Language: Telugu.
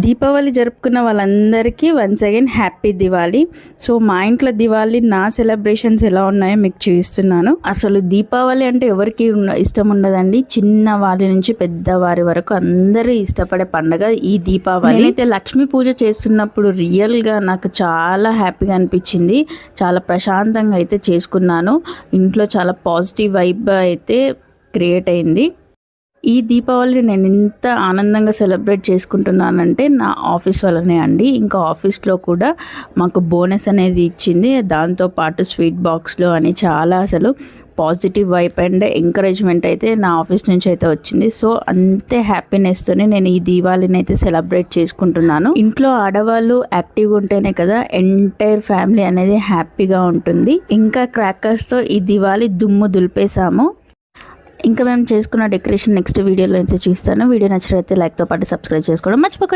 దీపావళి జరుపుకున్న వాళ్ళందరికీ once again happy Diwali. So మా ఇంట్లో దివాళీ నా సెలబ్రేషన్స్ ఎలా ఉన్నాయో మీకు చూపిస్తున్నాను. అసలు దీపావళి అంటే ఎవరికి ఇష్టం ఉండదండి, చిన్న వారి నుంచి పెద్దవారి వరకు అందరూ ఇష్టపడే పండుగ ఈ దీపావళి. అయితే లక్ష్మీ పూజ చేస్తున్నప్పుడు రియల్గా నాకు చాలా హ్యాపీగా అనిపించింది. చాలా ప్రశాంతంగా అయితే చేసుకున్నాను. ఇంట్లో చాలా పాజిటివ్ వైబ్ అయితే క్రియేట్ అయింది. ఈ దీపావళి నేను ఇంత ఆనందంగా సెలబ్రేట్ చేసుకుంటున్నానంటే నా ఆఫీస్ వల్లనే అండి. ఇంకా ఆఫీస్లో కూడా మాకు బోనస్ అనేది ఇచ్చింది, దాంతోపాటు స్వీట్ బాక్స్లో అని చాలా అసలు పాజిటివ్ వైబ్ అండ్ ఎంకరేజ్మెంట్ అయితే నా ఆఫీస్ నుంచి అయితే వచ్చింది. సో అంతే హ్యాపీనెస్తోనే నేను ఈ దీపావళిని అయితే సెలబ్రేట్ చేసుకుంటున్నాను. ఇంట్లో ఆడవాళ్ళు యాక్టివ్గా ఉంటేనే కదా ఎంటైర్ ఫ్యామిలీ అనేది హ్యాపీగా ఉంటుంది. ఇంకా క్రాకర్స్తో ఈ దివాళీ దుమ్ము దులిపేసాము. ఇంకా మేము చేసుకున్న డెకరేషన్ నెక్స్ట్ వీడియోలో అయితే చూస్తాను. వీడియో నచ్చినట్లయితే లైక్తో పాటు సబ్స్క్రైబ్ చేసుకోవడం మర్చిపోకండి.